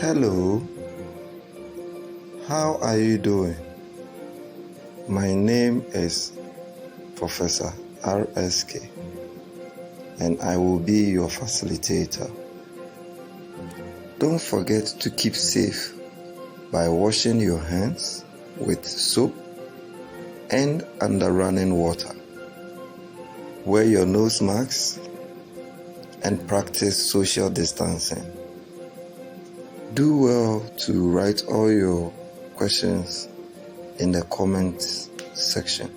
Hello, how are you doing? My name is Professor RSK and I will be your facilitator. Don't forget to keep safe by washing your hands with soap and under running water. Wear your nose mask and practice social distancing. Do well to write all your questions in the comments section.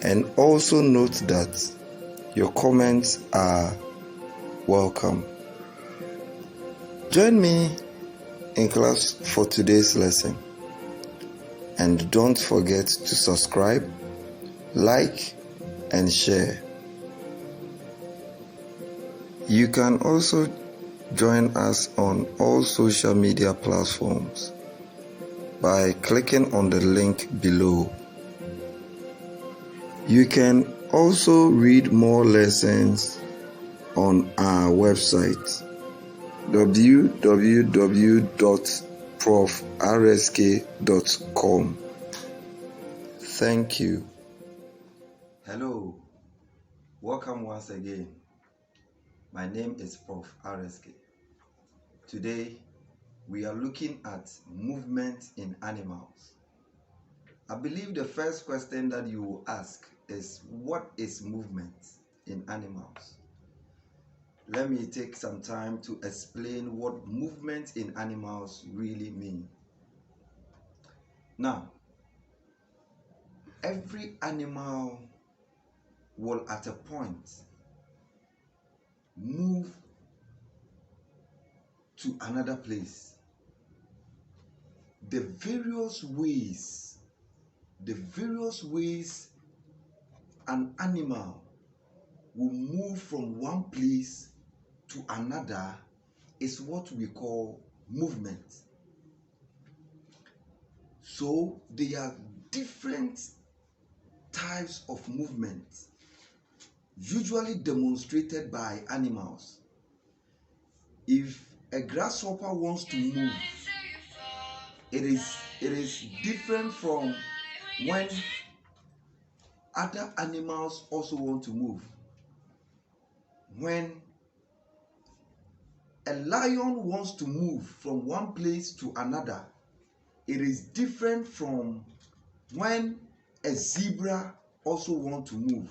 And also note that your comments are welcome. Join me in class for today's lesson. And don't forget to subscribe, like, and share. You can also join us on all social media platforms by clicking on the link below. You can also read more lessons on our website www.profrsk.com. Thank you. Hello, welcome once again. My name is Prof RSK. Today we are looking at movement in animals. I believe the first question that you will ask is, what is movement in animals? Let me take some time to explain what movement in animals really mean. Now, every animal will at a point move to another place. The various ways an animal will move from one place to another is what we call movement. So there are different types of movement usually demonstrated by animals. If a grasshopper wants to move, it is different from when other animals also want to move. When a lion wants to move from one place to another, it is different from when a zebra also wants to move.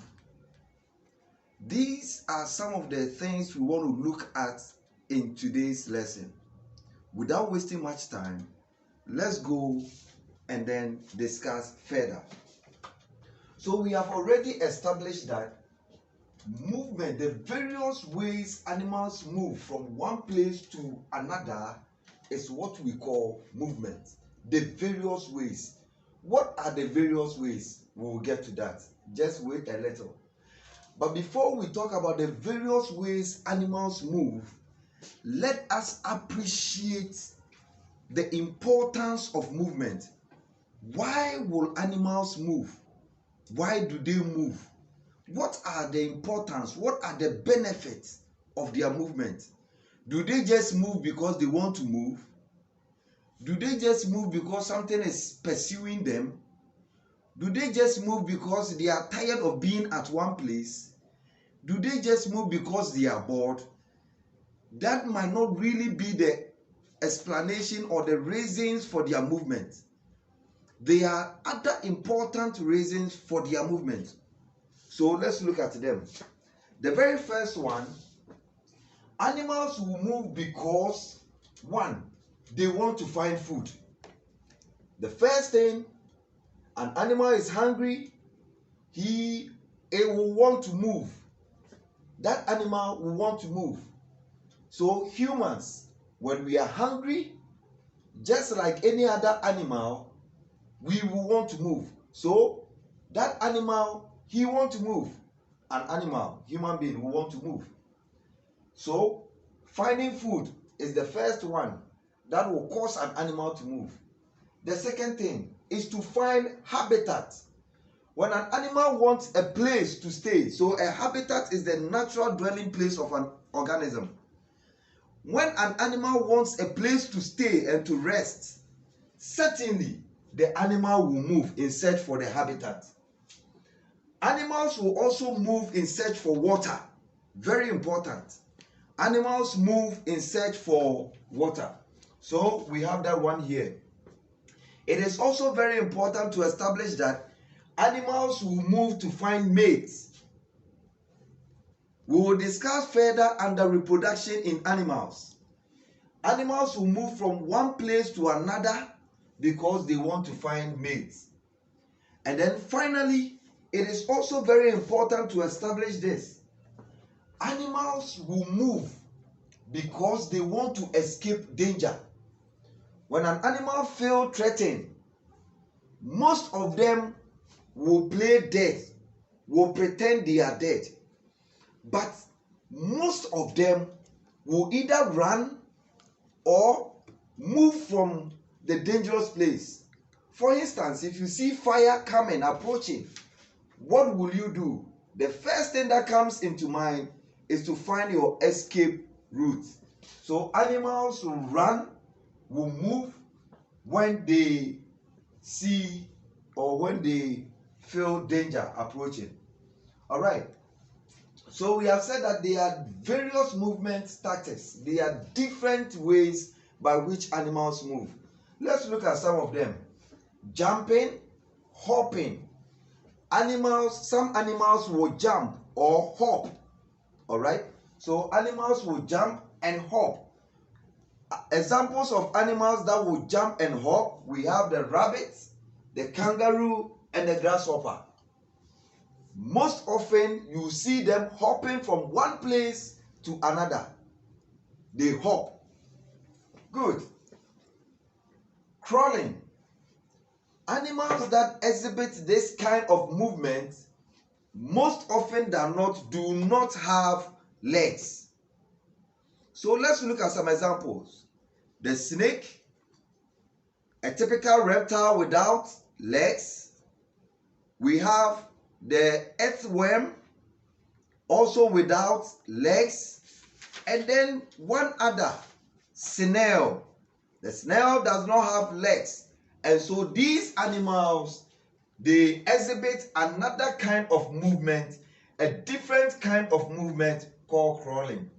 These are some of the things we want to look at in today's lesson. Without wasting much time, let's go and then discuss further. So we have already established that movement, the various ways animals move from one place to another, is what we call movement. The various ways. What are the various ways? We will get to that. Just wait a little. But before we talk about the various ways animals move, let us appreciate the importance of movement. Why will animals move? Why do they move? What are the importance? What are the benefits of their movement? Do they just move because they want to move? Do they just move because something is pursuing them? Do they just move because they are tired of being at one place? Do they just move because they are bored? That might not really be the explanation or the reasons for their movement. There are other important reasons for their movement. So let's look at them. The very first one, animals will move because, one, they want to find food. The first thing, an animal is hungry, it will want to move. That animal will want to move. So humans, when we are hungry, just like any other animal, we will want to move. So that animal, he wants to move. An animal, human being, will want to move. So finding food is the first one that will cause an animal to move. The second thing is to find habitat. When an animal wants a place to stay, so a habitat is the natural dwelling place of an organism. When an animal wants a place to stay and to rest, certainly the animal will move in search for the habitat. Animals will also move in search for water. Very important. Animals move in search for water. So we have that one here. It is also very important to establish that animals will move to find mates. We will discuss further under reproduction in animals. Animals will move from one place to another because they want to find mates. And then finally, it is also very important to establish this. Animals will move because they want to escape danger. When an animal feels threatened, most of them will play dead, will pretend they are dead. But most of them will either run or move from the dangerous place. For instance, if you see fire coming, approaching, what will you do? The first thing that comes into mind is to find your escape route. So animals will run, will move when they see or when they feel danger approaching. All right. So we have said that there are various movement tactics. There are different ways by which animals move. Let's look at some of them. Jumping, hopping. Some animals will jump or hop. All right. So animals will jump and hop. Examples of animals that will jump and hop, we have the rabbit, the kangaroo, and the grasshopper. Most often you see them hopping from one place to another. They hop. Good. Crawling. Animals that exhibit this kind of movement most often than not do not have legs. So let's look at some examples. The snake, a typical reptile without legs. We have the earthworm, also without legs. And then one other, snail. The snail does not have legs. And so these animals, they exhibit another kind of movement, a different kind of movement called crawling.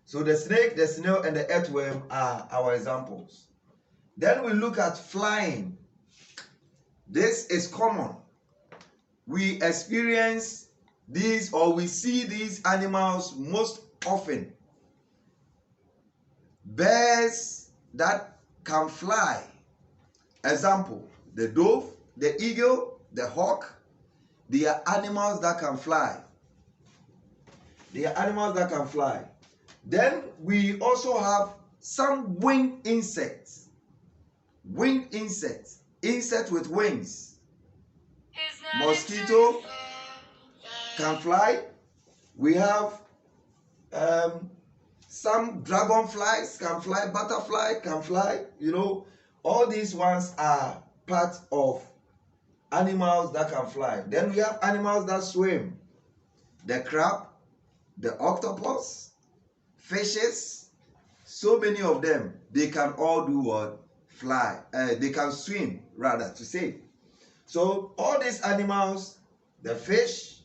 So the snake, the snail, and the earthworm are our examples. Then we look at flying. This is common. We experience these or we see these animals most often. Birds that can fly. Example, the dove, the eagle, the hawk. They are animals that can fly. They are animals that can fly. Then we also have some winged insects. Winged insects. Insects with wings. Mosquito can fly. We have some dragonflies can fly, butterfly can fly. You know, all these ones are part of animals that can fly. Then we have animals that swim. The crab, the octopus, fishes, so many of them, they can all do what? Fly. They can swim, rather to say. So all these animals, the fish,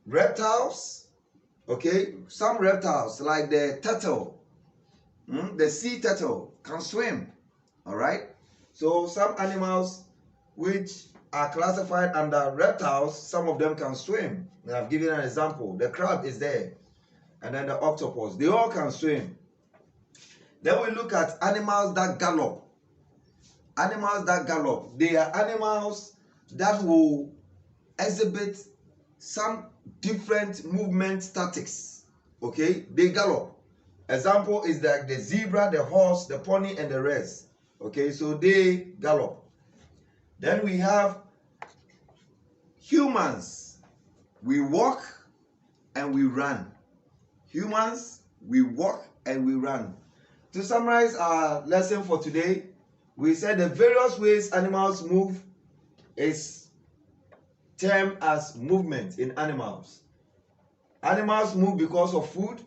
reptiles, okay, some reptiles like the turtle, the sea turtle can swim, all right? So some animals which are classified under reptiles, some of them can swim. And I've given an example. The crab is there. And then the octopus, they all can swim. Then we look at animals that gallop. Animals that gallop. They are animals that will exhibit some different movement statics. Okay, they gallop. Example is like the zebra, the horse, the pony, and the rest. Okay, so they gallop. Then we have humans. We walk and we run. Humans, we walk and we run. To summarize our lesson for today, we said the various ways animals move is termed as movement in animals. Animals move because of food.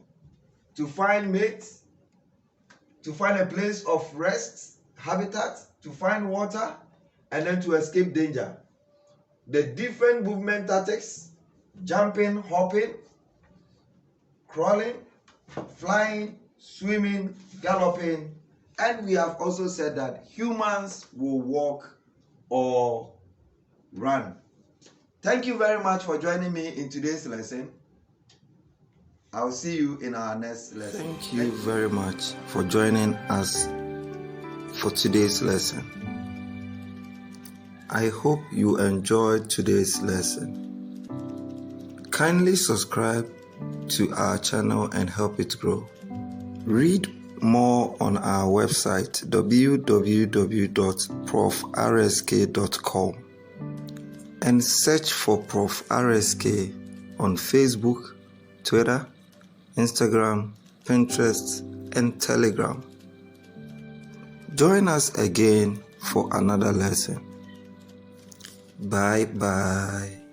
to find mates, to find a place of rest, habitat, to find water, and then to escape danger. The different movement tactics: jumping, hopping, crawling, flying, swimming, galloping, and we have also said that humans will walk or run. Thank you very much for joining me in today's lesson. I'll see you in our next lesson. Thank you very much for joining us for today's lesson. I hope you enjoyed today's lesson. Kindly subscribe to our channel and help it grow. Read more on our website www.profrsk.com and search for Prof RSK on Facebook, Twitter, Instagram, Pinterest, and Telegram. Join us again for another lesson. Bye bye.